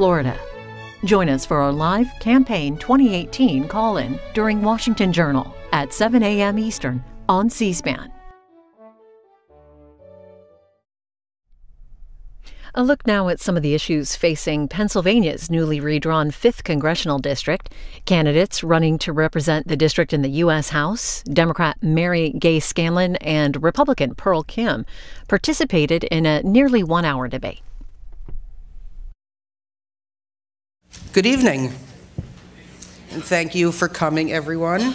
Florida. Join us for our live Campaign 2018 call-in during Washington Journal at 7 a.m. Eastern on C-SPAN. A look now at some of the issues facing Pennsylvania's newly redrawn 5th Congressional District. Candidates running to represent the district in the U.S. House, Democrat Gay Scanlon and Republican Pearl Kim, participated in a nearly one-hour debate. Good evening, and thank you for coming, everyone.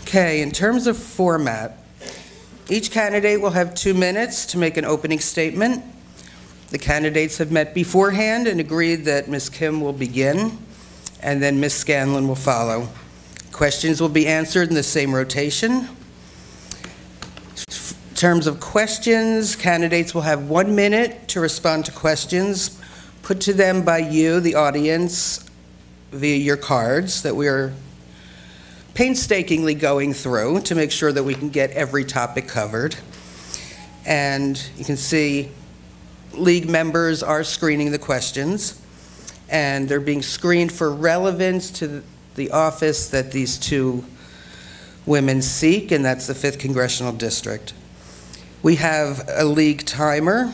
Okay, in terms of format, each candidate will have 2 minutes to make an opening statement. The candidates have met beforehand and agreed that Ms. Kim will begin, and then Ms. Scanlon will follow. Questions will be answered in the same rotation. In terms of questions, candidates will have 1 minute to respond to questions put to them by you, the audience, via your cards that we are painstakingly going through to make sure that we can get every topic covered. And you can see league members are screening the questions, and they're being screened for relevance to the office that these two women seek, and that's the 5th Congressional District. We have a league timer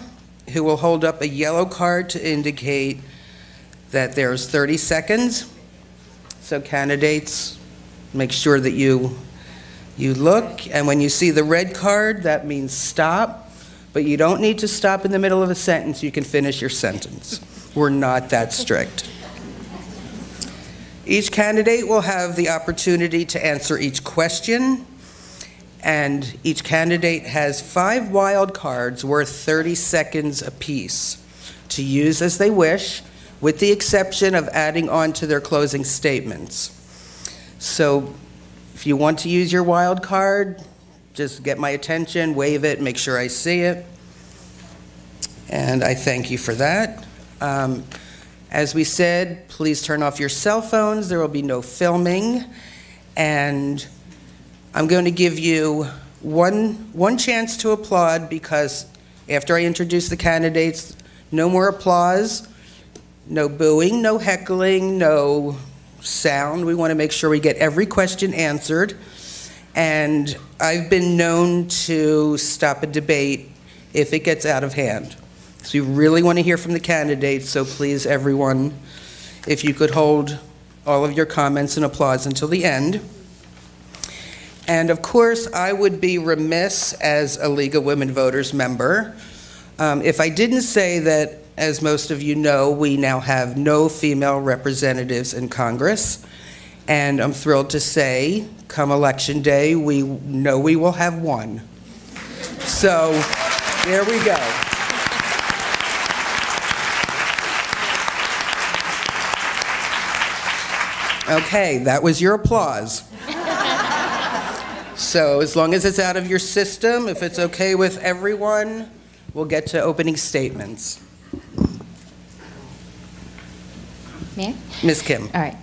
who will hold up a yellow card to indicate that there's 30 seconds. So candidates, make sure that you look, and when you see the red card, that means stop, but you don't need to stop in the middle of a sentence. You can finish your sentence. We're not that strict. Each candidate will have the opportunity to answer each question, and each candidate has 5 wild cards worth 30 seconds apiece to use as they wish, with the exception of adding on to their closing statements. So if you want to use your wild card, just get my attention, wave it, make sure I see it. And I thank you for that. As we said, please turn off your cell phones. There will be no filming. And I'm going to give you one chance to applaud, because after I introduce the candidates, no more applause, no booing, no heckling, no sound. We want to make sure we get every question answered. And I've been known to stop a debate if it gets out of hand. So we really want to hear from the candidates, so please, everyone, if you could hold all of your comments and applause until the end. And of course, I would be remiss as a League of Women Voters member if I didn't say that, as most of you know, we now have no female representatives in Congress. And I'm thrilled to say, come election day, we know we will have one. So there we go. Okay, that was your applause. So as long as it's out of your system, if it's okay with everyone, we'll get to opening statements. May I? Ms. Kim. All right.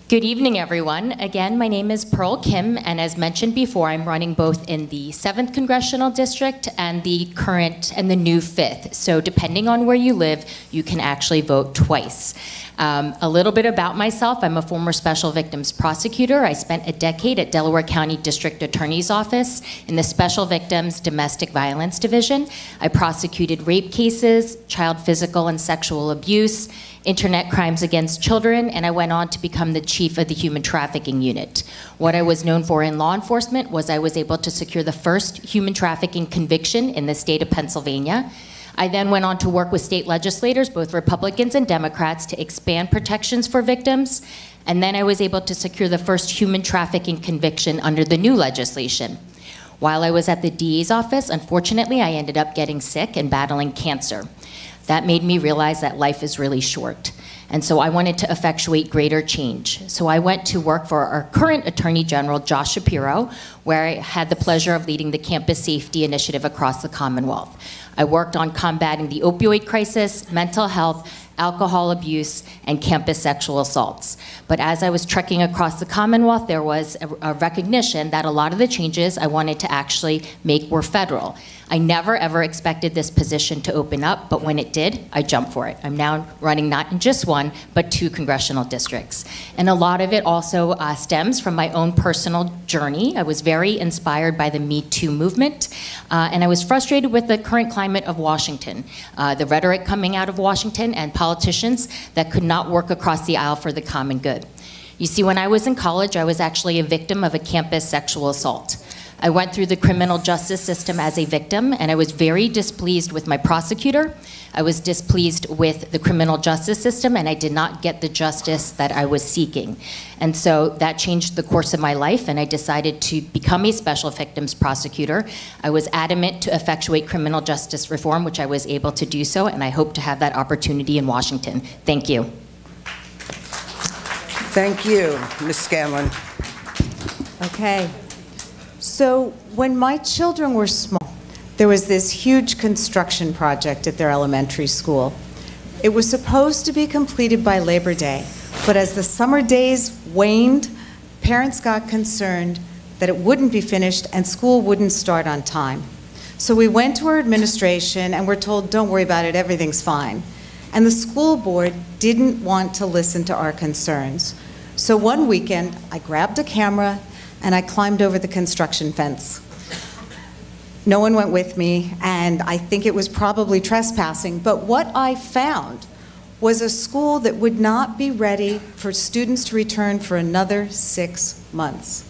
Good evening, everyone. Again, my name is Pearl Kim, and as mentioned before, I'm running both in the 7th Congressional District and the current and the new 5th. So depending on where you live, you can actually vote twice. A little bit about myself. I'm a former special victims prosecutor. I spent a decade at Delaware County District Attorney's Office in the Special Victims Domestic Violence Division. I prosecuted rape cases, child physical and sexual abuse, internet crimes against children, and I went on to become the chief of the Human Trafficking Unit. What I was known for in law enforcement was I was able to secure the first human trafficking conviction in the state of Pennsylvania. I then went on to work with state legislators, both Republicans and Democrats, to expand protections for victims. And then I was able to secure the first human trafficking conviction under the new legislation. While I was at the DA's office, unfortunately, I ended up getting sick and battling cancer. That made me realize that life is really short. And so I wanted to effectuate greater change. So I went to work for our current Attorney General, Josh Shapiro, where I had the pleasure of leading the Campus Safety Initiative across the Commonwealth. I worked on combating the opioid crisis, mental health, alcohol abuse, and campus sexual assaults. But as I was trekking across the Commonwealth, there was a recognition that a lot of the changes I wanted to actually make were federal. I never ever expected this position to open up, but when it did, I jumped for it. I'm now running not in just one, but 2 congressional districts. And a lot of it also stems from my own personal journey. I was very inspired by the Me Too movement, and I was frustrated with the current climate of Washington, the rhetoric coming out of Washington and politicians that could not work across the aisle for the common good. You see, when I was in college, I was actually a victim of a campus sexual assault. I went through the criminal justice system as a victim, and I was very displeased with my prosecutor. I was displeased with the criminal justice system, and I did not get the justice that I was seeking. And so that changed the course of my life, and I decided to become a special victims prosecutor. I was adamant to effectuate criminal justice reform, which I was able to do so, and I hope to have that opportunity in Washington. Thank you. Thank you, Ms. Scanlon. Okay. So when my children were small, there was this huge construction project at their elementary school. It was supposed to be completed by Labor Day, but as the summer days waned, parents got concerned that it wouldn't be finished and school wouldn't start on time. So we went to our administration and were told, don't worry about it, everything's fine. And the school board didn't want to listen to our concerns. So one weekend, I grabbed a camera and I climbed over the construction fence. No one went with me, and I think it was probably trespassing, but what I found was a school that would not be ready for students to return for another 6 months.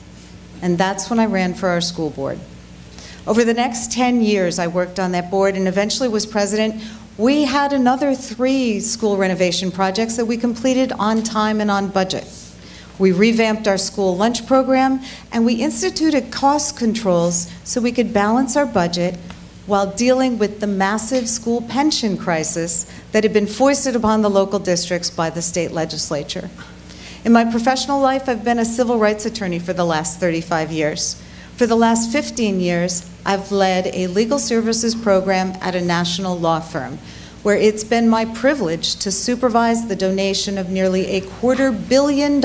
And that's when I ran for our school board. Over the next 10 years, I worked on that board and eventually was president. We had another 3 school renovation projects that we completed on time and on budget. We revamped our school lunch program, and we instituted cost controls so we could balance our budget while dealing with the massive school pension crisis that had been foisted upon the local districts by the state legislature. In my professional life, I've been a civil rights attorney for the last 35 years. For the last 15 years, I've led a legal services program at a national law firm, where it's been my privilege to supervise the donation of nearly $250 million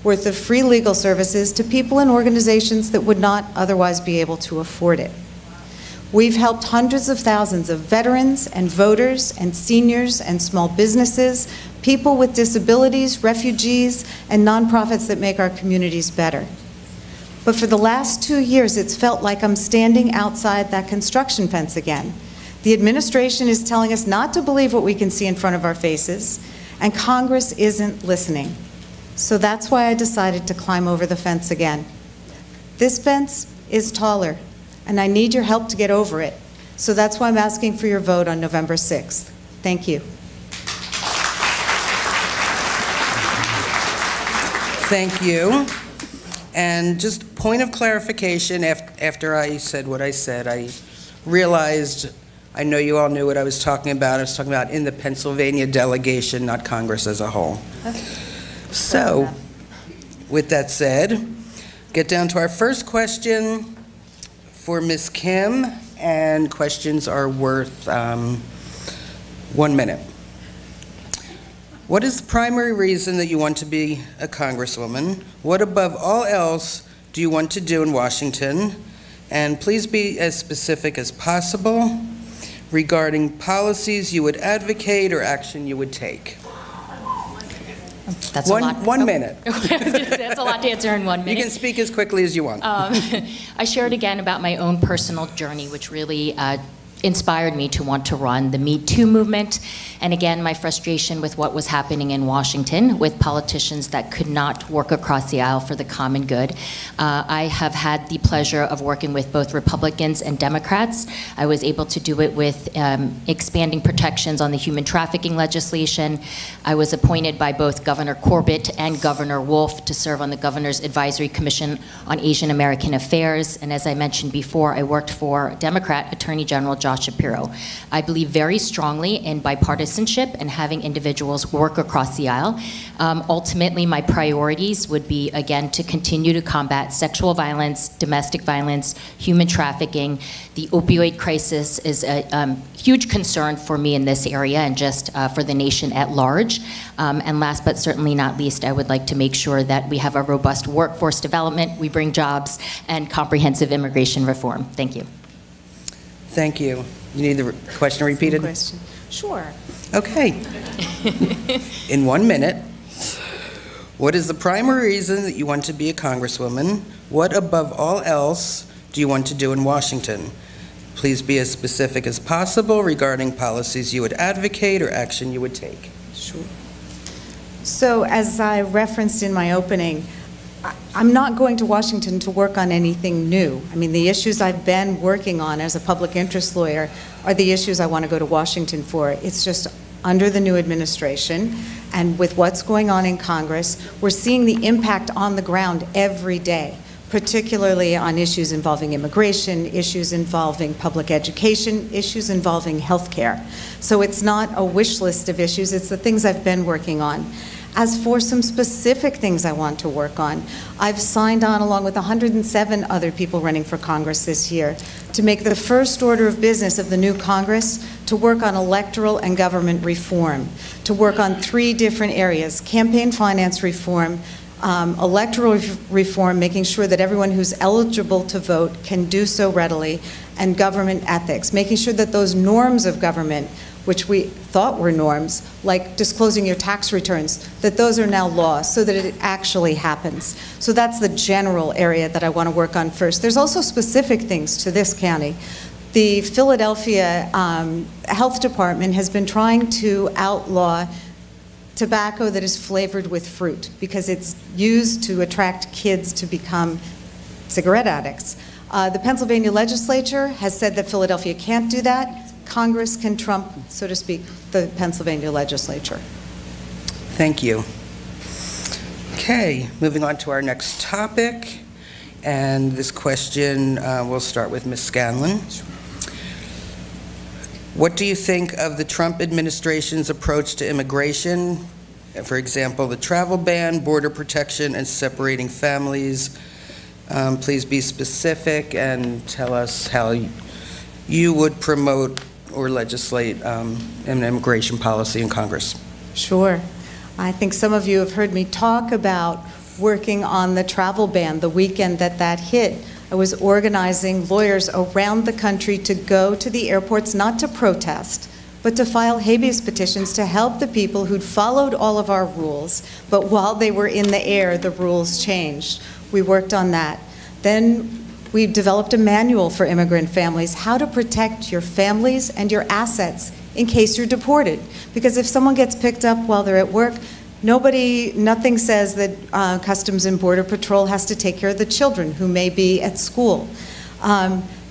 worth of free legal services to people and organizations that would not otherwise be able to afford it. We've helped hundreds of thousands of veterans and voters and seniors and small businesses, people with disabilities, refugees, and nonprofits that make our communities better. But for the last 2 years, it's felt like I'm standing outside that construction fence again. The administration is telling us not to believe what we can see in front of our faces, and Congress isn't listening. So that's why I decided to climb over the fence again. This fence is taller, and I need your help to get over it. So that's why I'm asking for your vote on November 6th. Thank you. Thank you. And just point of clarification, after I said what I said, I realized, I know you all knew what I was talking about. I was talking about in the Pennsylvania delegation, not Congress as a whole. So, with that said, get down to our first question for Ms. Kim, and questions are worth 1 minute. What is the primary reason that you want to be a congresswoman? What above all else do you want to do in Washington? And please be as specific as possible regarding policies you would advocate or action you would take. That's a lot. 1 minute. That's a lot to answer in 1 minute. You can speak as quickly as you want. I shared again about my own personal journey, which really inspired me to want to run the Me Too movement. And again, my frustration with what was happening in Washington with politicians that could not work across the aisle for the common good. I have had the pleasure of working with both Republicans and Democrats. I was able to do it with expanding protections on the human trafficking legislation. I was appointed by both Governor Corbett and Governor Wolf to serve on the Governor's Advisory Commission on Asian American Affairs. And as I mentioned before, I worked for Democrat Attorney General Josh Josh Shapiro. I believe very strongly in bipartisanship and having individuals work across the aisle. Ultimately, my priorities would be, again, to continue to combat sexual violence, domestic violence, human trafficking. The opioid crisis is a huge concern for me in this area and just for the nation at large. And last but certainly not least, I would like to make sure that we have a robust workforce development, we bring jobs, and comprehensive immigration reform. Thank you. Thank you. You need the question repeated? Question. Sure. Okay. In 1 minute, what is the primary reason that you want to be a congresswoman? What, above all else, do you want to do in Washington? Please be as specific as possible regarding policies you would advocate or action you would take. Sure. So, as I referenced in my opening, I'm not going to Washington to work on anything new. I mean, the issues I've been working on as a public interest lawyer are the issues I want to go to Washington for. It's just under the new administration and with what's going on in Congress, we're seeing the impact on the ground every day, particularly on issues involving immigration, issues involving public education, issues involving healthcare. So it's not a wish list of issues, it's the things I've been working on. As for some specific things I want to work on, I've signed on, along with 107 other people running for Congress this year, to make the first order of business of the new Congress to work on electoral and government reform, to work on 3 different areas: campaign finance reform, electoral reform, making sure that everyone who's eligible to vote can do so readily, and government ethics, making sure that those norms of government, which we thought were norms, like disclosing your tax returns, that those are now law so that it actually happens. So that's the general area that I want to work on first. There's also specific things to this county. The Philadelphia Health Department has been trying to outlaw tobacco that is flavored with fruit because it's used to attract kids to become cigarette addicts. The Pennsylvania legislature has said that Philadelphia can't do that. Congress can trump, so to speak, the Pennsylvania legislature. Thank you. Okay, moving on to our next topic. And this question, we'll start with Ms. Scanlon. What do you think of the Trump administration's approach to immigration? For example, the travel ban, border protection, and separating families. Please be specific and tell us how you would promote or legislate an immigration policy in Congress. Sure. I think some of you have heard me talk about working on the travel ban the weekend that hit. I was organizing lawyers around the country to go to the airports, not to protest, but to file habeas petitions to help the people who'd followed all of our rules, but while they were in the air, the rules changed. We worked on that. Then we developed a manual for immigrant families, how to protect your families and your assets in case you're deported. Because if someone gets picked up while they're at work, nothing says that Customs and Border Patrol has to take care of the children who may be at school.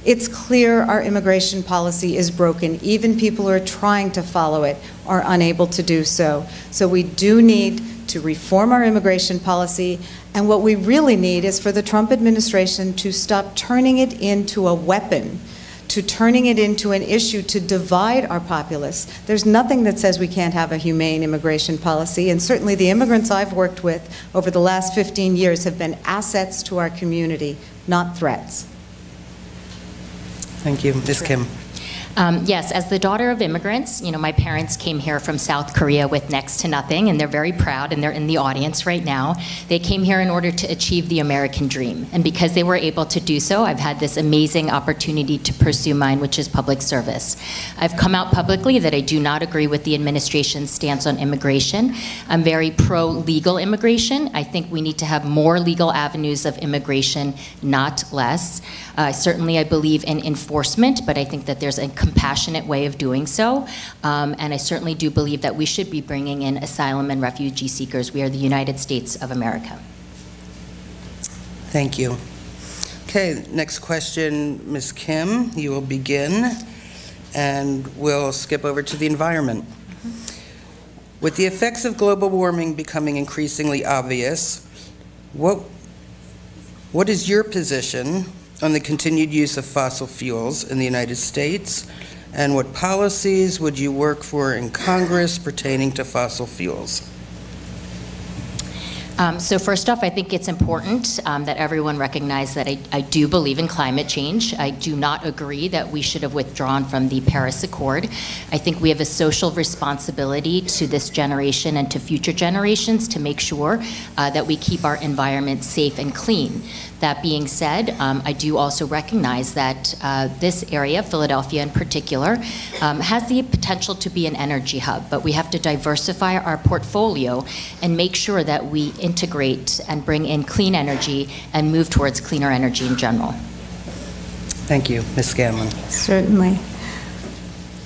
It's clear our immigration policy is broken. Even people who are trying to follow it are unable to do so. So we do need to reform our immigration policy, and what we really need is for the Trump administration to stop turning it into a weapon, to turning it into an issue to divide our populace. There's nothing that says we can't have a humane immigration policy, and certainly the immigrants I've worked with over the last 15 years have been assets to our community, not threats. Thank you. Ms. Kim. Yes, as the daughter of immigrants, my parents came here from South Korea with next to nothing, and they're very proud, and they're in the audience right now. They came here in order to achieve the American dream, and because they were able to do so, I've had this amazing opportunity to pursue mine, which is public service. I've come out publicly that I do not agree with the administration's stance on immigration. I'm very pro-legal immigration. I think we need to have more legal avenues of immigration, not less. Certainly, I believe in enforcement, but I think that there's a compassionate way of doing so. And I certainly do believe that we should be bringing in asylum and refugee seekers. We are the United States of America. Thank you. Okay, next question, Ms. Kim, you will begin, and we'll skip over to the environment. With the effects of global warming becoming increasingly obvious, what is your position on the continued use of fossil fuels in the United States? And what policies would you work for in Congress pertaining to fossil fuels? So first off, I think it's important that everyone recognize that I do believe in climate change. I do not agree that we should have withdrawn from the Paris Accord. I think we have a social responsibility to this generation and to future generations to make sure that we keep our environment safe and clean. That being said, I do also recognize that this area, Philadelphia in particular, has the potential to be an energy hub, but we have to diversify our portfolio and make sure that we integrate and bring in clean energy and move towards cleaner energy in general. Thank you. Ms. Scanlon. Certainly.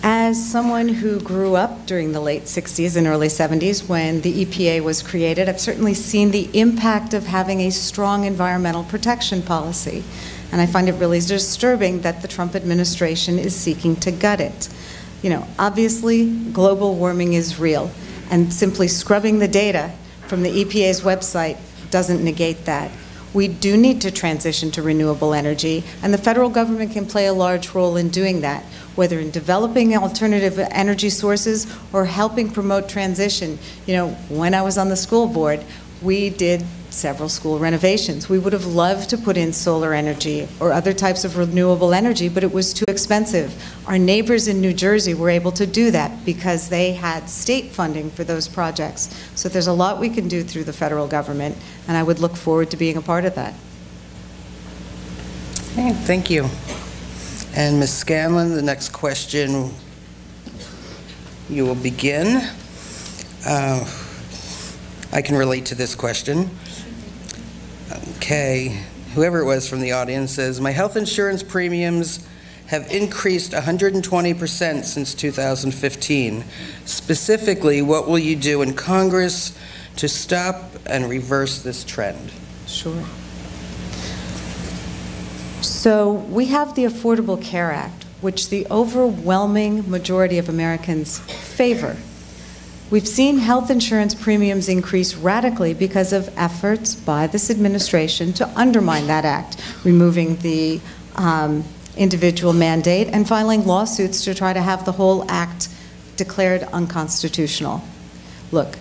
As someone who grew up during the late 60s and early 70s when the EPA was created, I've certainly seen the impact of having a strong environmental protection policy. And I find it really disturbing that the Trump administration is seeking to gut it. You know, obviously, global warming is real, and simply scrubbing the data from the EPA's website doesn't negate that. We do need to transition to renewable energy, and the federal government can play a large role in doing that, whether in developing alternative energy sources or helping promote transition. You know, when I was on the school board, we did several school renovations. We would have loved to put in solar energy or other types of renewable energy, but it was too expensive. Our neighbors in New Jersey were able to do that because they had state funding for those projects. So there's a lot we can do through the federal government, and I would look forward to being a part of that. Okay, thank you. And Ms. Scanlon, the next question, you will begin. I can relate to this question. Okay, whoever it was from the audience says, my health insurance premiums have increased 120% since 2015. Specifically, what will you do in Congress to stop and reverse this trend? Sure. So we have the Affordable Care Act, which the overwhelming majority of Americans favor. We've seen health insurance premiums increase radically because of efforts by this administration to undermine that act, removing the individual mandate and filing lawsuits to try to have the whole act declared unconstitutional. Look,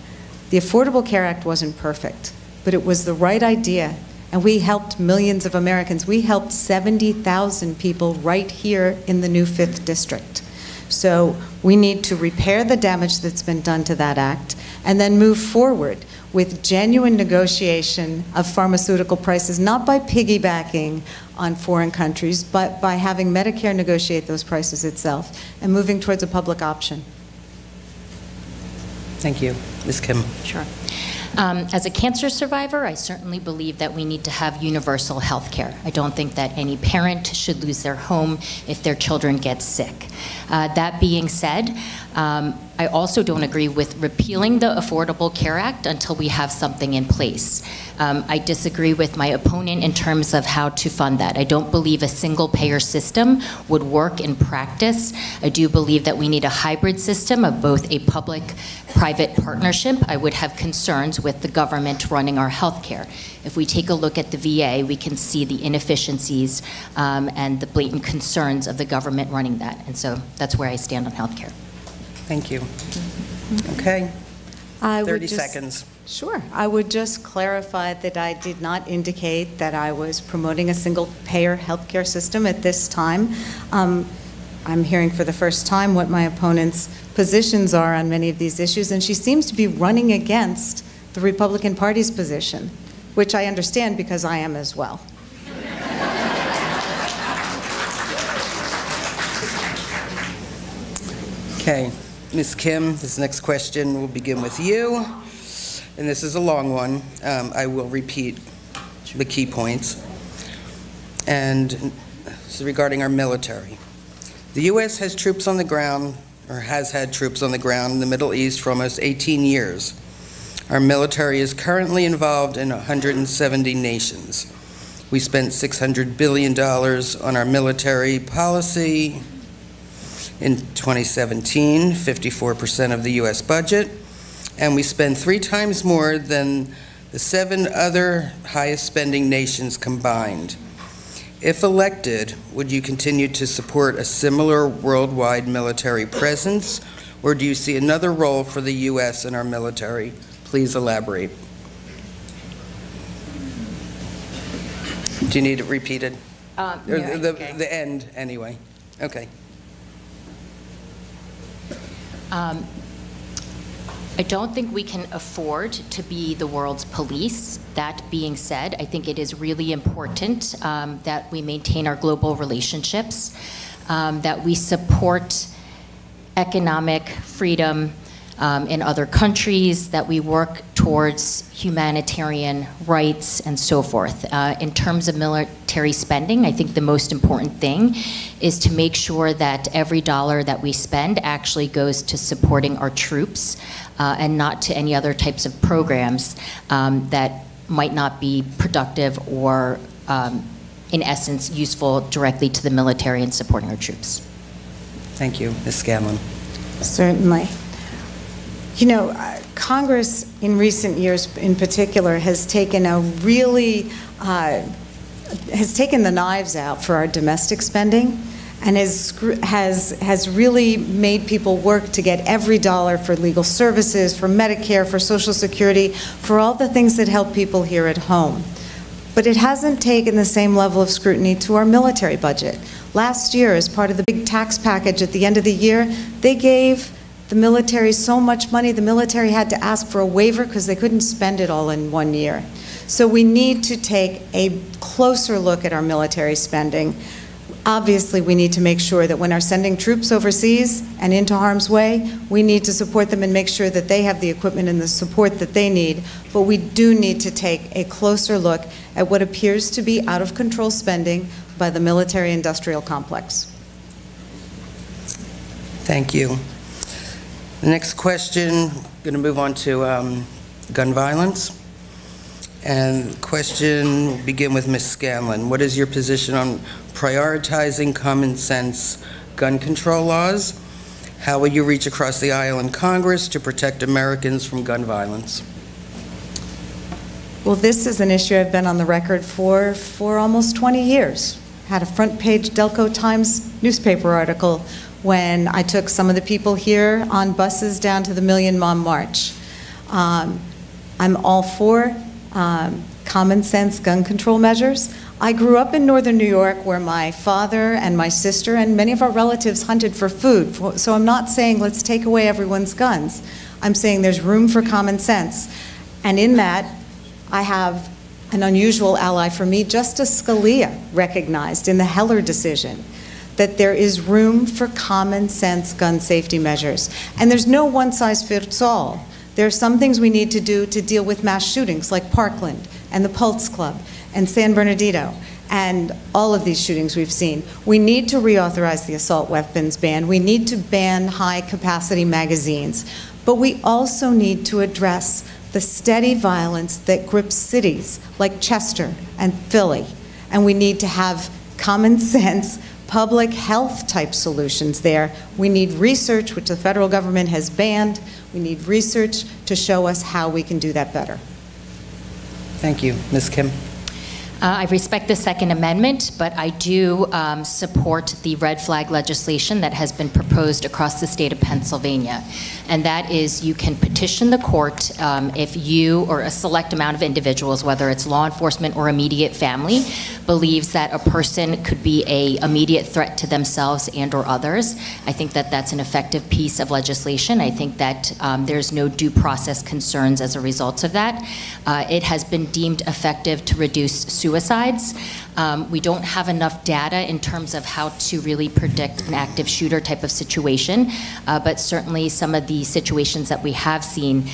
the Affordable Care Act wasn't perfect, but it was the right idea, and we helped millions of Americans. We helped 70,000 people right here in the new 5th District. So we need to repair the damage that's been done to that act and then move forward with genuine negotiation of pharmaceutical prices, not by piggybacking on foreign countries, but by having Medicare negotiate those prices itself and moving towards a public option. Thank you. Ms. Kim. Sure. As a cancer survivor, I certainly believe that we need to have universal health care. I don't think that any parent should lose their home if their children get sick. That being said, I also don't agree with repealing the Affordable Care Act until we have something in place. I disagree with my opponent in terms of how to fund that. I don't believe a single-payer system would work in practice. I do believe that we need a hybrid system of both a public-private partnership. I would have concerns with the government running our health care. If we take a look at the VA, we can see the inefficiencies and the blatant concerns of the government running that. And so that's where I stand on health care. Thank you. Okay. 30 seconds. Sure. I would just clarify that I did not indicate that I was promoting a single-payer healthcare system at this time. I'm hearing for the first time what my opponent's positions are on many of these issues, and she seems to be running against the Republican Party's position, which I understand because I am as well. Okay. Ms. Kim, this next question will begin with you, and this is a long one. I will repeat the key points. And this is regarding our military. The U.S. has troops on the ground, or has had troops on the ground in the Middle East for almost 18 years. Our military is currently involved in 170 nations. We spent $600 billion on our military policy. In 2017, 54% of the U.S. budget, and we spend 3 times more than the 7 other highest spending nations combined. If elected, would you continue to support a similar worldwide military presence, or do you see another role for the U.S. in our military? Please elaborate. Do you need it repeated? Yeah, okay. The end, anyway. Okay. I don't think we can afford to be the world's police. That being said, I think it is really important that we maintain our global relationships, that we support economic freedom in other countries, that we work towards humanitarian rights and so forth. In terms of military spending, I think the most important thing is to make sure that every dollar that we spend actually goes to supporting our troops and not to any other types of programs that might not be productive or, in essence, useful directly to the military and supporting our troops. Thank you. Ms. Scanlon. Certainly. You know, Congress in recent years in particular has taken a really, has taken the knives out for our domestic spending and has really made people work to get every dollar for legal services, for Medicare, for Social Security, for all the things that help people here at home. But it hasn't taken the same level of scrutiny to our military budget. Last year, as part of the big tax package at the end of the year, they gave the military so much money, the military had to ask for a waiver because they couldn't spend it all in 1 year. So we need to take a closer look at our military spending. Obviously, we need to make sure that when we're sending troops overseas and into harm's way, we need to support them and make sure that they have the equipment and the support that they need. But we do need to take a closer look at what appears to be out of control spending by the military-industrial complex. Thank you. The next question, going to move on to gun violence. And the question will begin with Ms. Scanlon. What is your position on prioritizing common sense gun control laws? How will you reach across the aisle in Congress to protect Americans from gun violence? Well, this is an issue I've been on the record for almost 20 years. Had a front page Delco Times newspaper article when I took some of the people here on buses down to the Million Mom March. I'm all for common sense gun control measures. I grew up in northern New York where my father and my sister and many of our relatives hunted for food. So I'm not saying let's take away everyone's guns. I'm saying there's room for common sense. And in that, I have an unusual ally for me. Justice Scalia recognized in the Heller decision that there is room for common sense gun safety measures. And there's no one size fits all. There are some things we need to do to deal with mass shootings like Parkland and the Pulse Club and San Bernardino and all of these shootings we've seen. We need to reauthorize the assault weapons ban. We need to ban high capacity magazines. But we also need to address the steady violence that grips cities like Chester and Philly. And we need to have common sense public health type solutions there. We need research, which the federal government has banned. We need research to show us how we can do that better. Thank you. Ms. Kim. I respect the Second Amendment, but I do support the red flag legislation that has been proposed across the state of Pennsylvania. And that is, you can petition the court if you or a select amount of individuals, whether it's law enforcement or immediate family, believes that a person could be an immediate threat to themselves and or others. I think that that's an effective piece of legislation. I think that there's no due process concerns as a result of that. It has been deemed effective to reduce suicides. We don't have enough data in terms of how to really predict an active shooter type of situation, but certainly some of the situations that we have seen,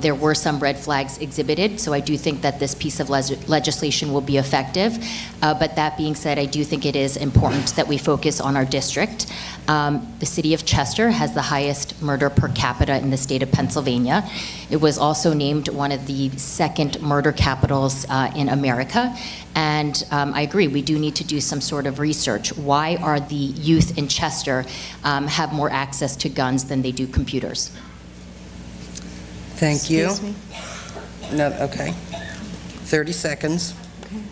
there were some red flags exhibited, so I do think that this piece of legislation will be effective. But that being said, I do think it is important that we focus on our district. The city of Chester has the highest murder per capita in the state of Pennsylvania. It was also named one of the second murder capitals in America. And I agree, we do need to do some sort of research. Why are the youth in Chester have more access to guns than they do computers? Thank you. Excuse me? No, okay. 30 seconds. Okay.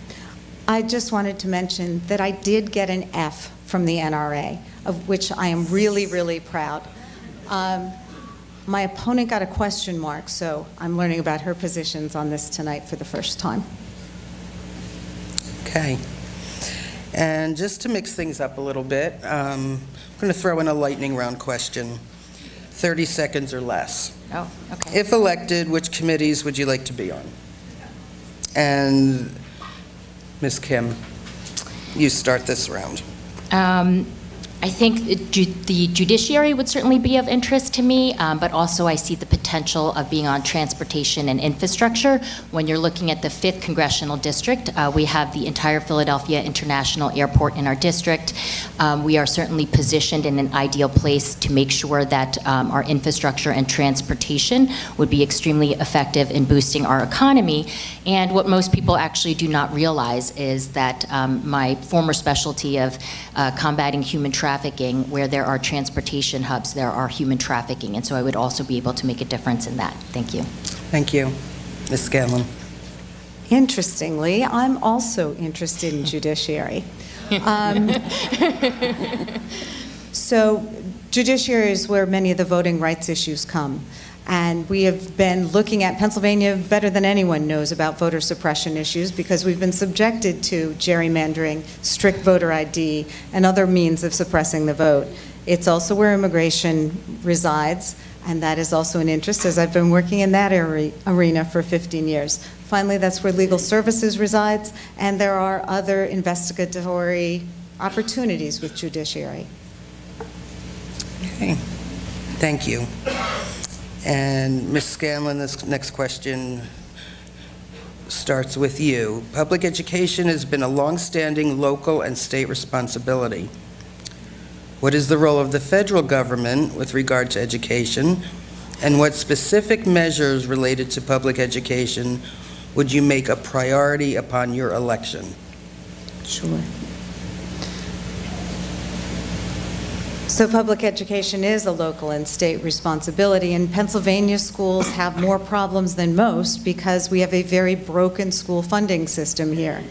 I just wanted to mention that I did get an F from the NRA, of which I am really, really proud. My opponent got a question mark, so I'm learning about her positions on this tonight for the first time. Okay. And just to mix things up a little bit, I'm going to throw in a lightning round question, 30 seconds or less. Oh, okay. If elected, which committees would you like to be on? And Ms. Kim, you start this round. I think the judiciary would certainly be of interest to me, but also I see the potential of being on transportation and infrastructure. When you're looking at the 5th Congressional District, we have the entire Philadelphia International Airport in our district. We are certainly positioned in an ideal place to make sure that our infrastructure and transportation would be extremely effective in boosting our economy. And what most people actually do not realize is that my former specialty of combating human trafficking, where there are transportation hubs, there are human trafficking, and so I would also be able to make a difference in that. Thank you. Thank you. Ms. Scanlon. Interestingly, I'm also interested in judiciary. So judiciary is where many of the voting rights issues come. And we have been looking at Pennsylvania better than anyone knows about voter suppression issues because we've been subjected to gerrymandering, strict voter ID, and other means of suppressing the vote. It's also where immigration resides, and that is also an interest as I've been working in that arena for 15 years. Finally, that's where legal services resides, and there are other investigatory opportunities with judiciary. Okay. Thank you. And Ms. Scanlon, this next question starts with you. Public education has been a long-standing local and state responsibility. What is the role of the federal government with regard to education, and what specific measures related to public education would you make a priority upon your election? Sure. So public education is a local and state responsibility, and Pennsylvania schools have more problems than most because we have a very broken school funding system here.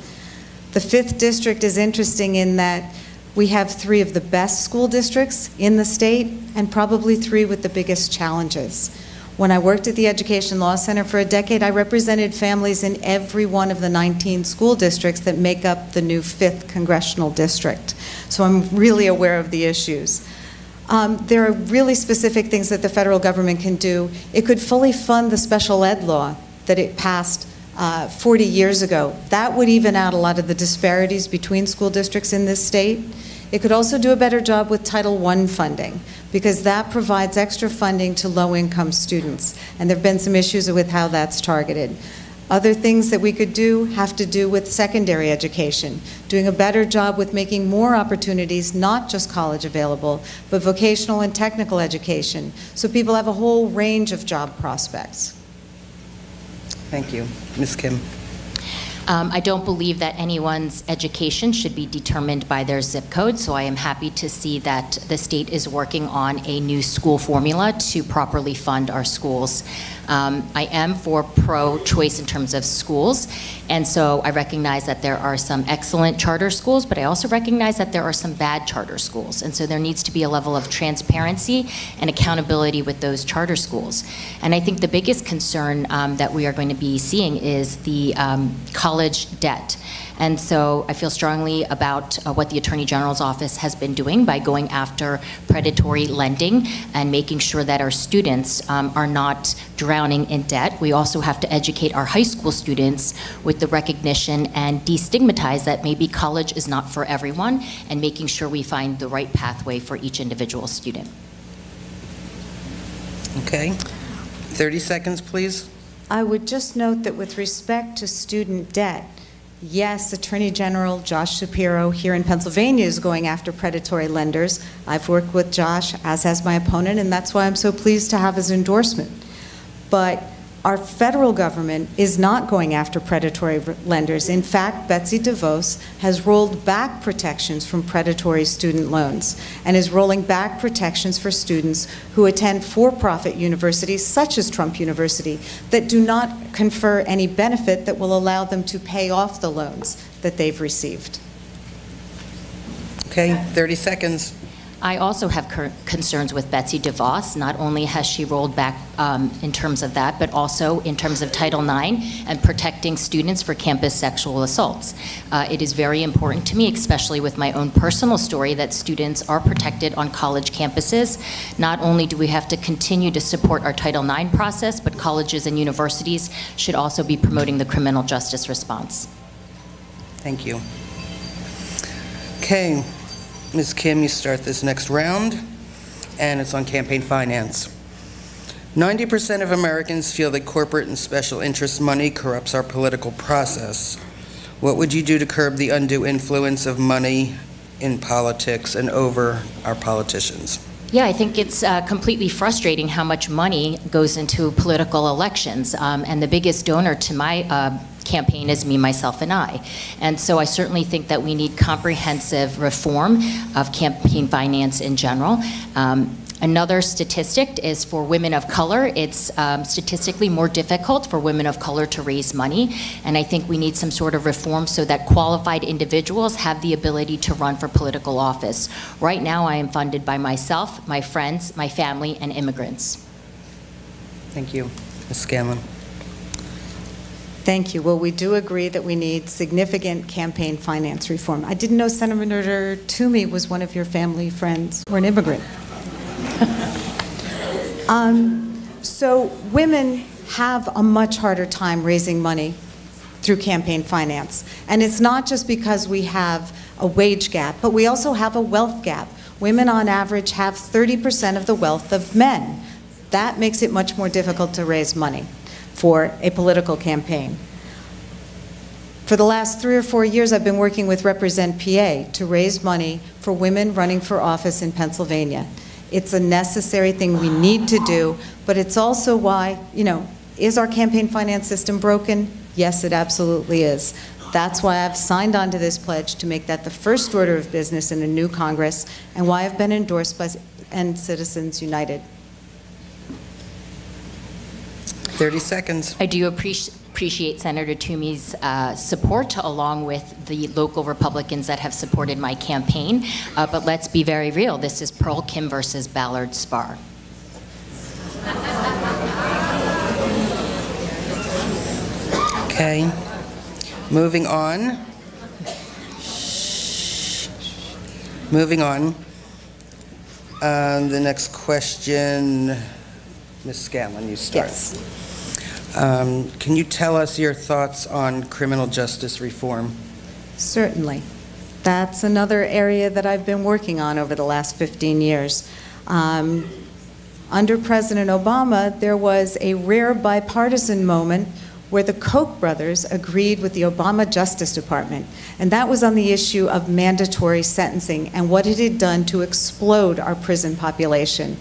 The 5th district is interesting in that we have 3 of the best school districts in the state and probably 3 with the biggest challenges. When I worked at the Education Law Center for a decade, I represented families in every one of the 19 school districts that make up the new 5th Congressional District. So I'm really aware of the issues. There are really specific things that the federal government can do. It could fully fund the special ed law that it passed 40 years ago. That would even out a lot of the disparities between school districts in this state. It could also do a better job with Title I funding, because that provides extra funding to low-income students. And there have been some issues with how that's targeted. Other things that we could do have to do with secondary education, doing a better job with making more opportunities, not just college available, but vocational and technical education, so people have a whole range of job prospects. Thank you. Ms. Kim. I don't believe that anyone's education should be determined by their zip code, so I am happy to see that the state is working on a new school formula to properly fund our schools. I am for pro-choice in terms of schools, and so I recognize that there are some excellent charter schools, but I also recognize that there are some bad charter schools, and so there needs to be a level of transparency and accountability with those charter schools. And I think the biggest concern that we are going to be seeing is the college debt. And so I feel strongly about what the Attorney General's office has been doing by going after predatory lending and making sure that our students are not drowning in debt. We also have to educate our high school students with the recognition and destigmatize that maybe college is not for everyone, and making sure we find the right pathway for each individual student. Okay. 30 seconds, please. I would just note that with respect to student debt, yes, Attorney General Josh Shapiro here in Pennsylvania is going after predatory lenders. I've worked with Josh, as has my opponent, and that's why I'm so pleased to have his endorsement. But Our federal government is not going after predatory lenders. In fact, Betsy DeVos has rolled back protections from predatory student loans and is rolling back protections for students who attend for-profit universities, such as Trump University, that do not confer any benefit that will allow them to pay off the loans that they've received. Okay, 30 seconds. I also have concerns with Betsy DeVos. Not only has she rolled back in terms of that, but also in terms of Title IX and protecting students for campus sexual assaults. It is very important to me, especially with my own personal story, that students are protected on college campuses. Not only do we have to continue to support our Title IX process, but colleges and universities should also be promoting the criminal justice response. Thank you. Okay. Ms. Kim, you start this next round, and it's on campaign finance. 90% of Americans feel that corporate and special interest money corrupts our political process. What would you do to curb the undue influence of money in politics and over our politicians? Yeah, I think it's completely frustrating how much money goes into political elections. And the biggest donor to my campaign is me, myself, and I. And so I certainly think that we need comprehensive reform of campaign finance in general. Another statistic is for women of color. It's statistically more difficult for women of color to raise money, and I think we need some sort of reform so that qualified individuals have the ability to run for political office. Right now, I am funded by myself, my friends, my family, and immigrants. Thank you. Ms. Scanlon. Thank you. Well, we do agree that we need significant campaign finance reform. I didn't know Senator Toomey was one of your family friends or an immigrant. So women have a much harder time raising money through campaign finance. And it's not just because we have a wage gap, but we also have a wealth gap. Women on average have 30% of the wealth of men. That makes it much more difficult to raise money for a political campaign. For the last 3 or 4 years, I've been working with Represent PA to raise money for women running for office in Pennsylvania. It's a necessary thing we need to do, but it's also why, is our campaign finance system broken? Yes, it absolutely is. That's why I've signed on to this pledge to make that the first order of business in a new Congress, and why I've been endorsed by Citizens United. 30 seconds. I do appreciate Senator Toomey's support, along with the local Republicans that have supported my campaign. But let's be very real. This is Pearl Kim versus Ballard Spahr. Okay. Moving on. Moving on. The next question, Ms. Scanlon, you start. Yes. Can you tell us your thoughts on criminal justice reform? Certainly. That's another area that I've been working on over the last 15 years. Under President Obama, there was a rare bipartisan moment where the Koch brothers agreed with the Obama Justice Department, and that was on the issue of mandatory sentencing and what it had done to explode our prison population,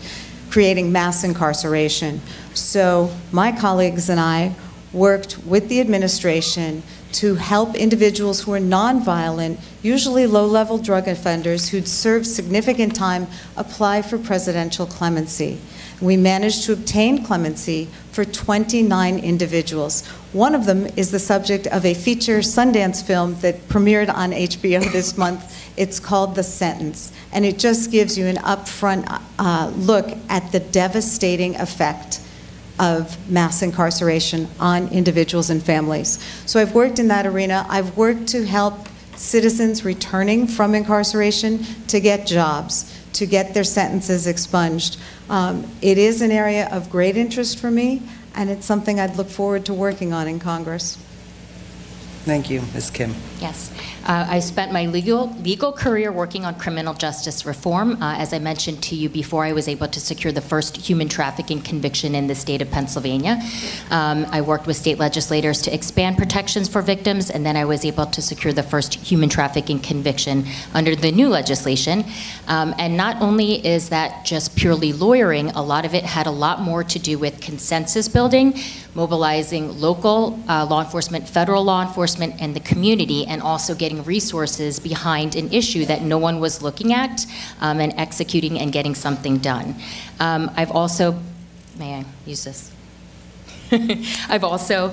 creating mass incarceration. So my colleagues and I worked with the administration to help individuals who are nonviolent, usually low-level drug offenders who'd served significant time, apply for presidential clemency. We managed to obtain clemency for 29 individuals. One of them is the subject of a feature Sundance film that premiered on HBO this month. It's called The Sentence, and it just gives you an upfront look at the devastating effect of mass incarceration on individuals and families. So I've worked in that arena. I've worked to help citizens returning from incarceration to get jobs, to get their sentences expunged. It is an area of great interest for me, and it's something I'd look forward to working on in Congress. Thank you, Ms. Kim. Yes. I spent my legal career working on criminal justice reform. As I mentioned to you before, I was able to secure the first human trafficking conviction in the state of Pennsylvania. I worked with state legislators to expand protections for victims, and then I was able to secure the first human trafficking conviction under the new legislation. And not only is that just purely lawyering, a lot of it had a lot more to do with consensus building, mobilizing local law enforcement, federal law enforcement, and the community, and also getting resources behind an issue that no one was looking at, and executing and getting something done. I've also, may I use this? I've also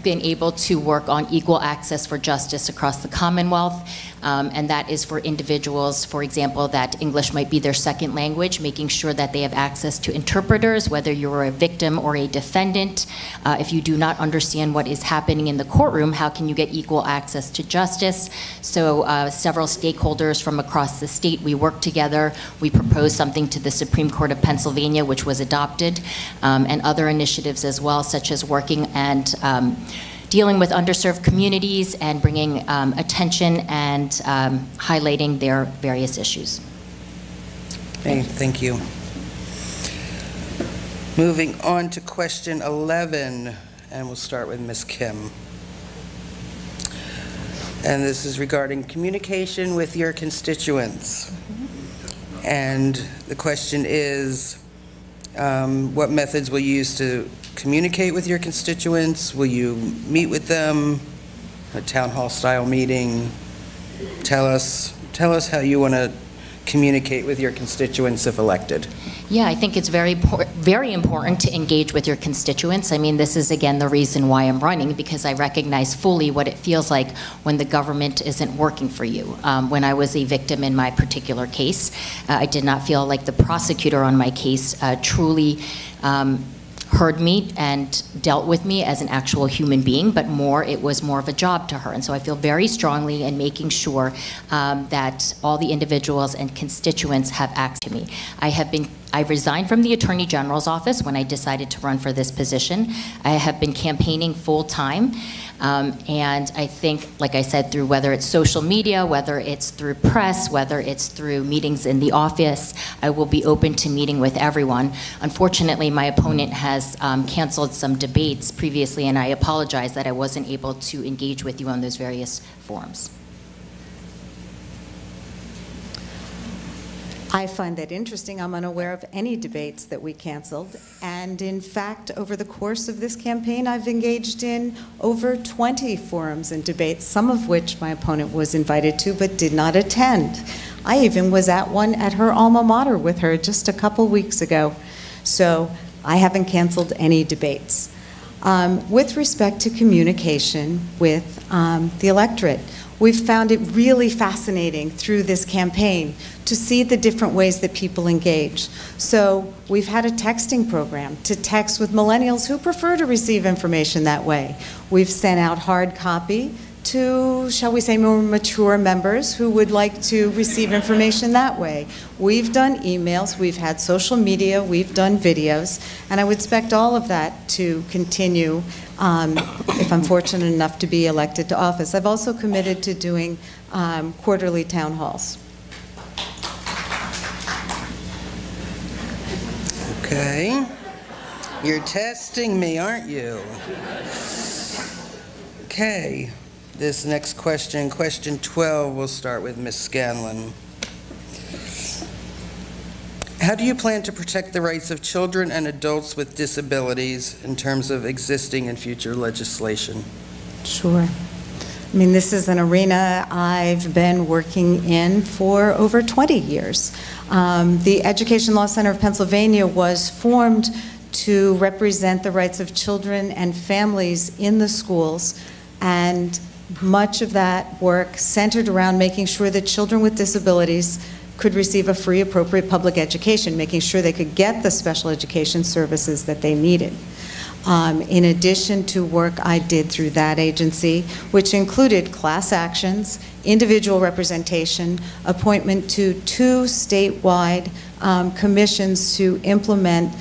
been able to work on equal access for justice across the Commonwealth, and that is for individuals, for example, that English might be their second language, making sure that they have access to interpreters, whether you're a victim or a defendant. If you do not understand what is happening in the courtroom, how can you get equal access to justice? So several stakeholders from across the state, we worked together. We proposed something to the Supreme Court of Pennsylvania, which was adopted, and other initiatives as well, such as working and dealing with underserved communities and bringing attention and highlighting their various issues. Okay, thank you. Moving on to question 11, and we'll start with Ms. Kim. And this is regarding communication with your constituents. And the question is, what methods will you use to communicate with your constituents? Will you meet with them? A town hall style meeting? Tell us how you want to communicate with your constituents if elected. Yeah, I think it's very important to engage with your constituents. I mean, this is, again, the reason why I'm running, because I recognize fully what it feels like when the government isn't working for you. When I was a victim in my particular case, I did not feel like the prosecutor on my case truly heard me and dealt with me as an actual human being, but it was more of a job to her. And so I feel very strongly in making sure that all the individuals and constituents have access to me. I resigned from the Attorney General's office when I decided to run for this position. I have been campaigning full-time, and I think, like I said, through whether it's social media, whether it's through press, whether it's through meetings in the office, I will be open to meeting with everyone. Unfortunately, my opponent has canceled some debates previously, and I apologize that I wasn't able to engage with you on those various forums. I find that interesting. I'm unaware of any debates that we canceled. And in fact, over the course of this campaign, I've engaged in over 20 forums and debates, some of which my opponent was invited to but did not attend. I even was at one at her alma mater with her just a couple weeks ago. So I haven't canceled any debates. With respect to communication with the electorate, we've found it really fascinating through this campaign to see the different ways that people engage. So we've had a texting program to text with millennials who prefer to receive information that way. We've sent out hard copy to, shall we say, more mature members who would like to receive information that way. We've done emails, we've had social media, we've done videos, and I would expect all of that to continue if I'm fortunate enough to be elected to office. I've also committed to doing quarterly town halls. Okay. You're testing me, aren't you? Okay. This next question, question 12, we'll start with Ms. Scanlon. How do you plan to protect the rights of children and adults with disabilities in terms of existing and future legislation? Sure. I mean, this is an arena I've been working in for over 20 years. The Education Law Center of Pennsylvania was formed to represent the rights of children and families in the schools, and much of that work centered around making sure that children with disabilities could receive a free, appropriate public education, making sure they could get the special education services that they needed. In addition to work I did through that agency, which included class actions, individual representation, appointment to 2 statewide commissions to implement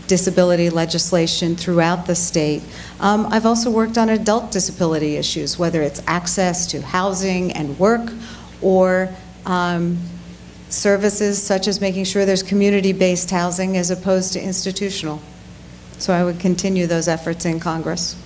disability legislation throughout the state. I've also worked on adult disability issues, whether it's access to housing and work, or services such as making sure there's community-based housing as opposed to institutional. So I would continue those efforts in Congress.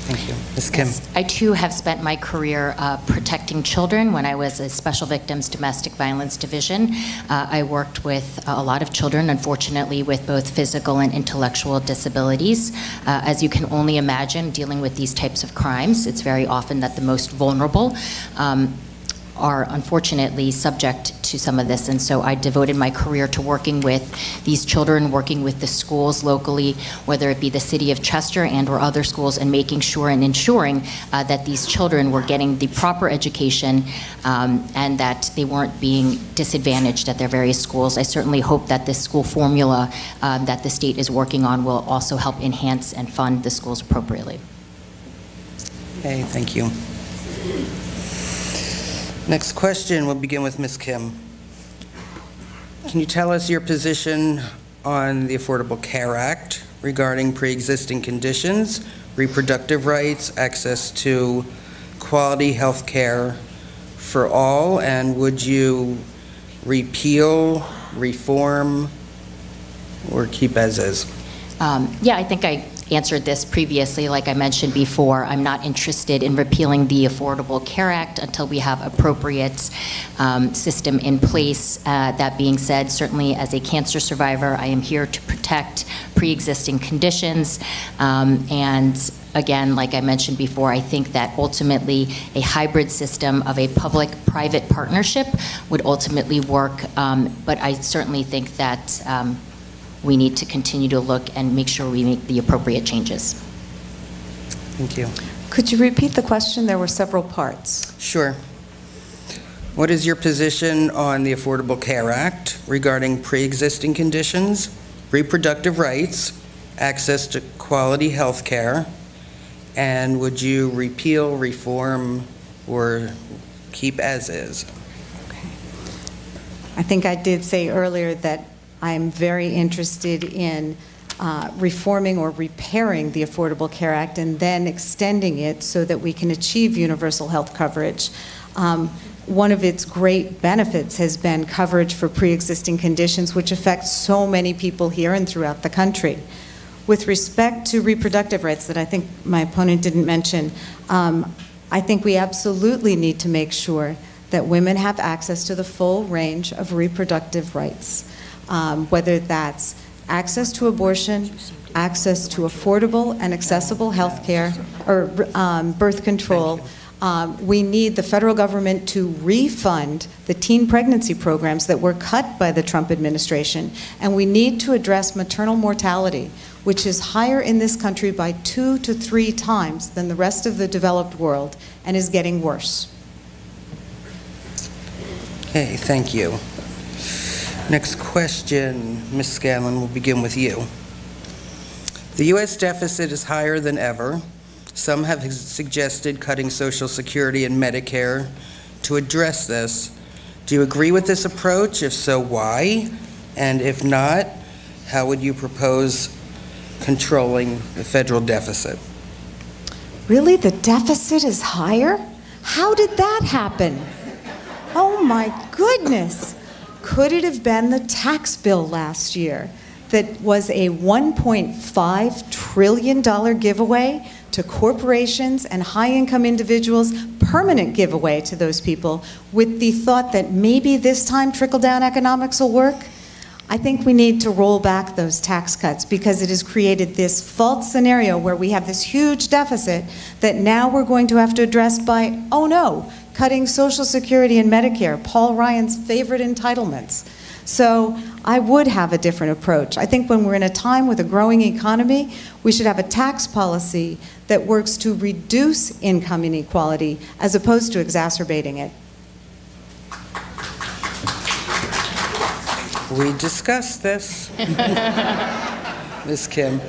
Thank you. Ms. Kim. Yes. I too have spent my career protecting children. When I was a Special Victims Domestic Violence Division, I worked with a lot of children, unfortunately, with both physical and intellectual disabilities. As you can only imagine, dealing with these types of crimes, it's very often that the most vulnerable are unfortunately subject to some of this, and so I devoted my career to working with these children, working with the schools locally, whether it be the city of Chester and or other schools, and making sure and ensuring that these children were getting the proper education and that they weren't being disadvantaged at their various schools. I certainly hope that this school formula that the state is working on will also help enhance and fund the schools appropriately. Okay, thank you. Next question, we'll begin with Ms. Kim. Can you tell us your position on the Affordable Care Act regarding pre-existing conditions, reproductive rights, access to quality health care for all, and would you repeal, reform, or keep as is? Yeah, I think I answered this previously. Like I mentioned before, I'm not interested in repealing the Affordable Care Act until we have appropriate system in place. That being said, certainly as a cancer survivor, I am here to protect pre-existing conditions. And again, like I mentioned before, I think that ultimately a hybrid system of a public-private partnership would ultimately work. But I certainly think that we need to continue to look and make sure we make the appropriate changes. Thank you. Could you repeat the question? There were several parts. Sure. What is your position on the Affordable Care Act regarding pre-existing conditions, reproductive rights, access to quality health care, and would you repeal, reform, or keep as is? Okay. I think I did say earlier that I'm very interested in reforming or repairing the Affordable Care Act and then extending it so that we can achieve universal health coverage. One of its great benefits has been coverage for pre-existing conditions, which affect so many people here and throughout the country. With respect to reproductive rights that I think my opponent didn't mention, I think we absolutely need to make sure that women have access to the full range of reproductive rights. Whether that's access to abortion, access to affordable and accessible health care, or birth control. We need the federal government to refund the teen pregnancy programs that were cut by the Trump administration. And we need to address maternal mortality, which is higher in this country by 2 to 3 times than the rest of the developed world and is getting worse. Okay, thank you. Next question, Ms. Scanlon, we'll begin with you. The U.S. deficit is higher than ever. Some have suggested cutting Social Security and Medicare to address this. Do you agree with this approach? If so, why? And if not, how would you propose controlling the federal deficit? Really? The deficit is higher? How did that happen? Oh my goodness. Could it have been the tax bill last year that was a $1.5 trillion giveaway to corporations and high-income individuals, permanent giveaway to those people, with the thought that maybe this time trickle-down economics will work? I think we need to roll back those tax cuts because it has created this false scenario where we have this huge deficit that now we're going to have to address by, oh no, cutting Social Security and Medicare, Paul Ryan's favorite entitlements. So I would have a different approach. I think when we're in a time with a growing economy, we should have a tax policy that works to reduce income inequality as opposed to exacerbating it. We discussed this. Ms. Kim.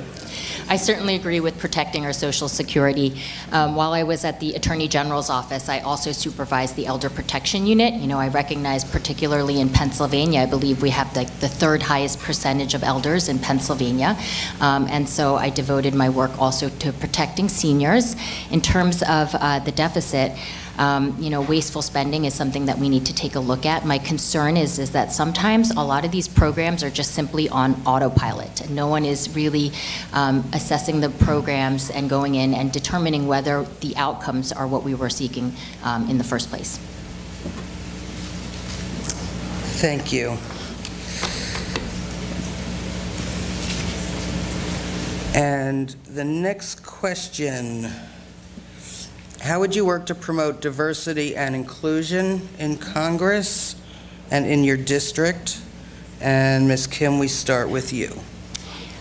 I certainly agree with protecting our Social Security. While I was at the Attorney General's office, I also supervised the Elder Protection Unit. You know, I recognize particularly in Pennsylvania, I believe we have the 3rd highest percentage of elders in Pennsylvania. And so I devoted my work also to protecting seniors. In terms of the deficit, Wasteful spending is something that we need to take a look at. My concern is that sometimes a lot of these programs are just simply on autopilot, and no one is really assessing the programs and going in and determining whether the outcomes are what we were seeking in the first place. Thank you. And the next question, how would you work to promote diversity and inclusion in Congress and in your district? And Ms. Kim, we start with you.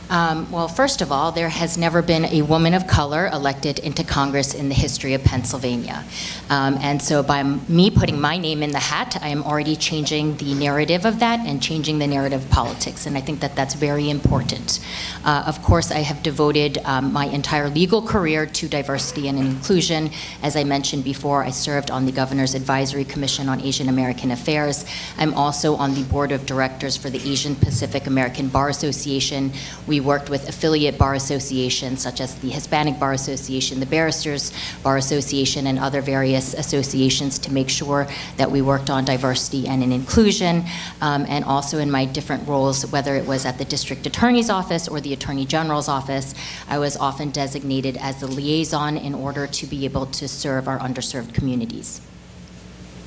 Well, first of all, there has never been a woman of color elected into Congress in the history of Pennsylvania. And so by me putting my name in the hat, I am already changing the narrative of that and changing the narrative of politics. And I think that that's very important. Of course, I have devoted my entire legal career to diversity and inclusion. As I mentioned before, I served on the Governor's Advisory Commission on Asian American Affairs. I'm also on the board of directors for the Asian Pacific American Bar Association. We worked with affiliate bar associations such as the Hispanic Bar Association, the Barristers Bar Association, and other various associations to make sure that we worked on diversity and inclusion. And also in my different roles, whether it was at the District Attorney's Office or the Attorney General's Office, I was often designated as the liaison in order to be able to serve our underserved communities.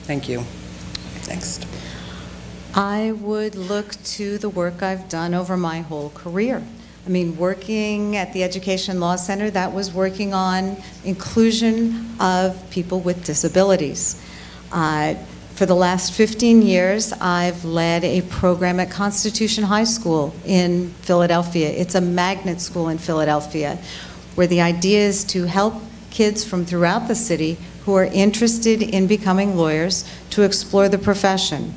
Thank you. Next. I would look to the work I've done over my whole career. I mean, working at the Education Law Center, that was working on inclusion of people with disabilities. For the last 15 years, I've led a program at Constitution High School in Philadelphia. It's a magnet school in Philadelphia, where the idea is to help kids from throughout the city who are interested in becoming lawyers to explore the profession.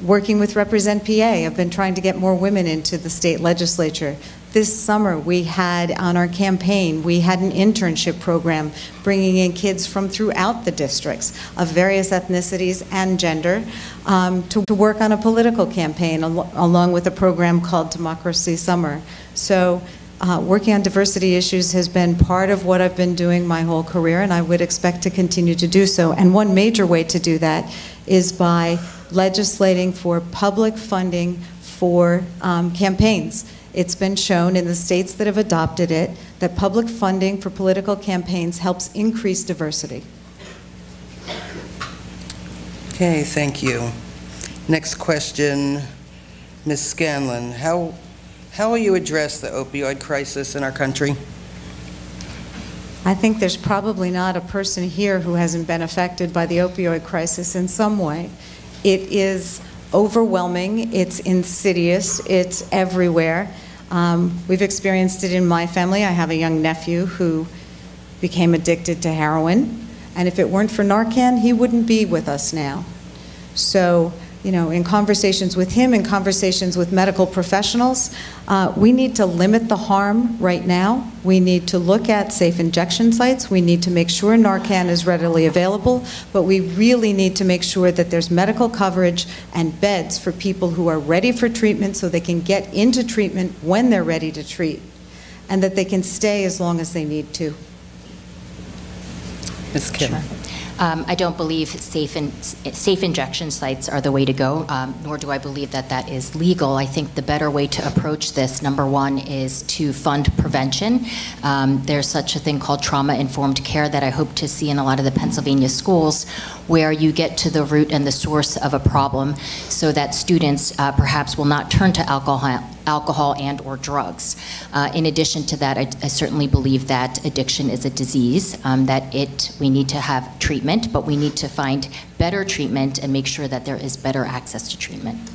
Working with Represent PA, I've been trying to get more women into the state legislature. This summer, we had on our campaign, we had an internship program bringing in kids from throughout the districts of various ethnicities and gender to work on a political campaign along with a program called Democracy Summer. So working on diversity issues has been part of what I've been doing my whole career, and I would expect to continue to do so. And one major way to do that is by legislating for public funding for campaigns. It's been shown in the states that have adopted it that public funding for political campaigns helps increase diversity. Okay, thank you. Next question, Ms. Scanlon. How will you address the opioid crisis in our country? I think there's probably not a person here who hasn't been affected by the opioid crisis in some way. It is overwhelming, it's insidious, it's everywhere. We've experienced it in my family. I have a young nephew who became addicted to heroin, and if it weren't for Narcan, he wouldn't be with us now. So, in conversations with him, in conversations with medical professionals, we need to limit the harm right now. We need to look at safe injection sites. We need to make sure Narcan is readily available, but we really need to make sure that there's medical coverage and beds for people who are ready for treatment so they can get into treatment when they're ready to treat, and that they can stay as long as they need to. Ms. Kim. Sure. I don't believe safe injection sites are the way to go, nor do I believe that that is legal. I think the better way to approach this, number one, is to fund prevention. There's such a thing called trauma-informed care that I hope to see in a lot of the Pennsylvania schools, where you get to the root and the source of a problem so that students perhaps will not turn to alcohol and or drugs. In addition to that, I certainly believe that addiction is a disease, that we need to have treatment, but we need to find better treatment and make sure that there is better access to treatment.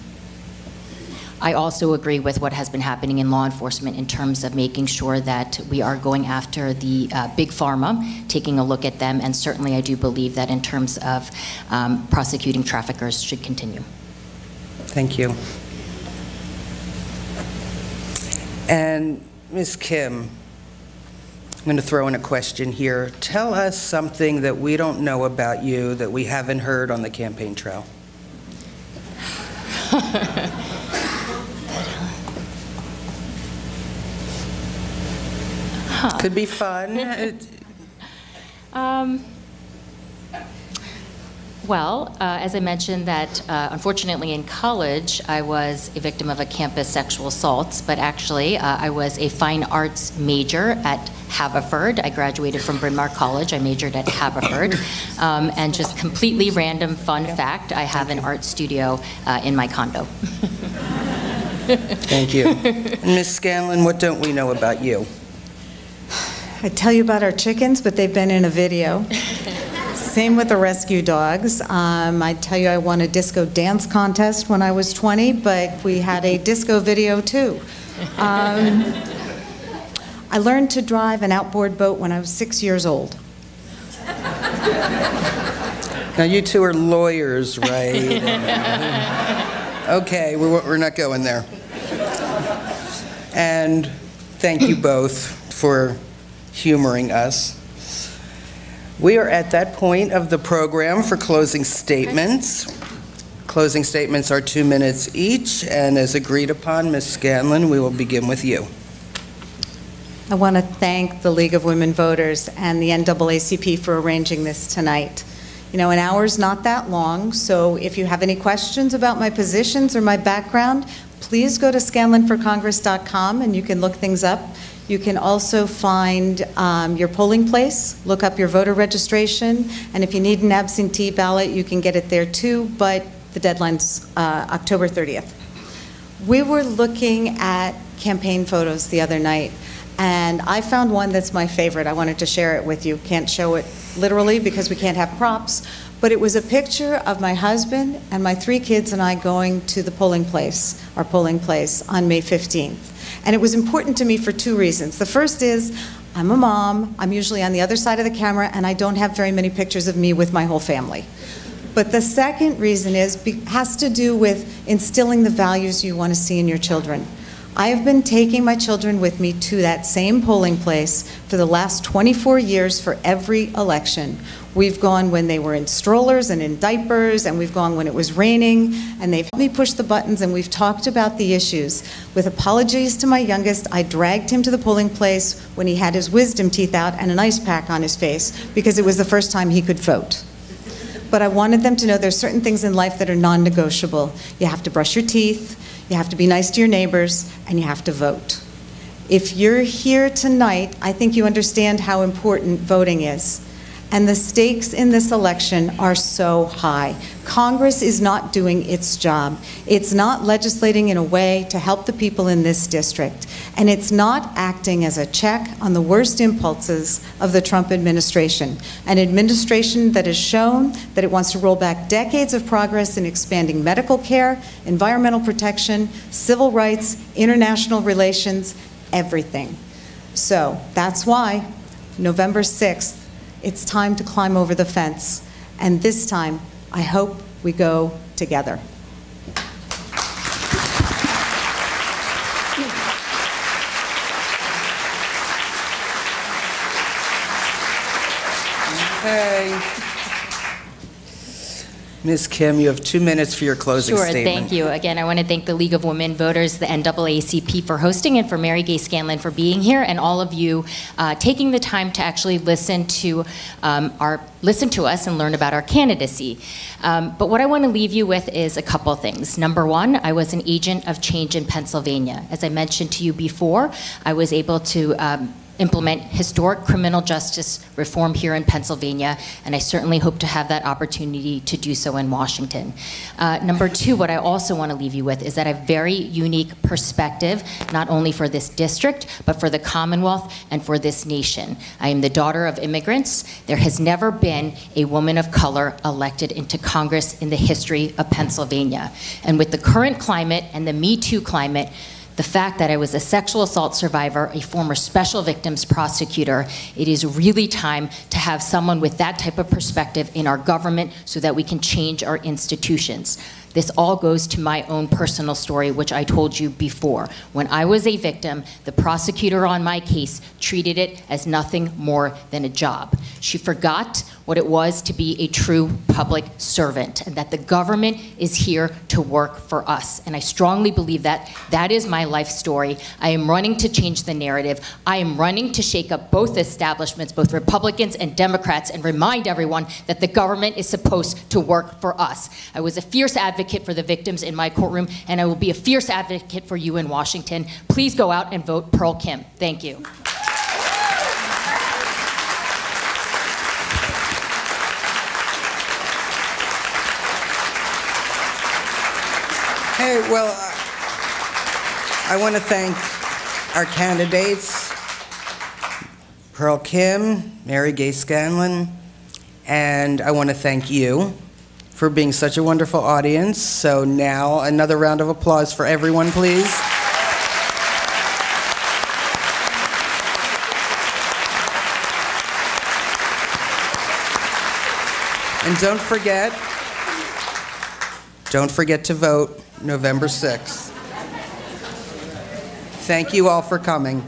I also agree with what has been happening in law enforcement in terms of making sure that we are going after the big pharma, taking a look at them, and certainly I do believe that in terms of prosecuting traffickers should continue. Thank you. And Ms. Kim, I'm going to throw in a question here. Tell us something that we don't know about you that we haven't heard on the campaign trail. Could be fun. Well, as I mentioned that unfortunately in college I was a victim of a campus sexual assault, but actually I was a fine arts major at Haverford. I graduated from Bryn Mawr College. I majored at Haverford. And just completely random fun fact, I have an art studio in my condo. Thank you. And Ms. Scanlon, what don't we know about you? I tell you about our chickens, but they've been in a video. Same with the rescue dogs. I tell you I won a disco dance contest when I was 20, but we had a disco video too. I learned to drive an outboard boat when I was 6 years old. Now you two are lawyers, right? Okay, we're not going there. And thank you both for humoring us. We are at that point of the program for closing statements. Closing statements are 2 minutes each, and as agreed upon, Ms. Scanlon, we will begin with you. I want to thank the League of Women Voters and the NAACP for arranging this tonight. You know, an hour's not that long, so if you have any questions about my positions or my background, please go to scanlonforcongress.com and you can look things up. You can also find your polling place, look up your voter registration, and if you need an absentee ballot, you can get it there too, but the deadline's October 30th. We were looking at campaign photos the other night, and I found one that's my favorite. I wanted to share it with you. Can't show it literally because we can't have props, but it was a picture of my husband and my 3 kids and I going to the polling place, our polling place, on May 15th. And it was important to me for 2 reasons. The first is, I'm a mom, I'm usually on the other side of the camera, and I don't have very many pictures of me with my whole family. But the second reason has to do with instilling the values you want to see in your children. I have been taking my children with me to that same polling place for the last 24 years for every election. We've gone when they were in strollers and in diapers, and we've gone when it was raining, and they've helped me push the buttons, and we've talked about the issues. With apologies to my youngest, I dragged him to the polling place when he had his wisdom teeth out and an ice pack on his face because it was the first time he could vote. But I wanted them to know there's certain things in life that are non-negotiable. You have to brush your teeth, you have to be nice to your neighbors, and you have to vote. If you're here tonight, I think you understand how important voting is. And the stakes in this election are so high. Congress is not doing its job. It's not legislating in a way to help the people in this district. And it's not acting as a check on the worst impulses of the Trump administration, an administration that has shown that it wants to roll back decades of progress in expanding medical care, environmental protection, civil rights, international relations, everything. So that's why November 6th, it's time to climb over the fence. And this time, I hope we go together. Okay. Ms. Kim, you have 2 minutes for your closing statement. Sure, thank you. Again, I want to thank the League of Women Voters, the NAACP for hosting, and for Mary Gay Scanlon for being here, and all of you taking the time to actually listen to us and learn about our candidacy. But what I want to leave you with is a couple things. Number one, I was an agent of change in Pennsylvania. As I mentioned to you before, I was able to implement historic criminal justice reform here in Pennsylvania, and I certainly hope to have that opportunity to do so in Washington. Number two, what I also want to leave you with is that I have a very unique perspective, not only for this district, but for the Commonwealth and for this nation. I am the daughter of immigrants. There has never been a woman of color elected into Congress in the history of Pennsylvania. And with the current climate and the Me Too climate, the fact that I was a sexual assault survivor, a former special victims prosecutor, it is really time to have someone with that type of perspective in our government so that we can change our institutions. This all goes to my own personal story, which I told you before. When I was a victim, the prosecutor on my case treated it as nothing more than a job. She forgot what it was to be a true public servant, and that the government is here to work for us. And I strongly believe that. That is my life story. I am running to change the narrative. I am running to shake up both establishments, both Republicans and Democrats, and remind everyone that the government is supposed to work for us. I was a fierce advocate for the victims in my courtroom, and I will be a fierce advocate for you in Washington. Please go out and vote Pearl Kim. Thank you. Hey, well, I want to thank our candidates, Pearl Kim, Mary Gay Scanlon, and I want to thank you for being such a wonderful audience. So now, another round of applause for everyone, please. And don't forget to vote November 6th. Thank you all for coming.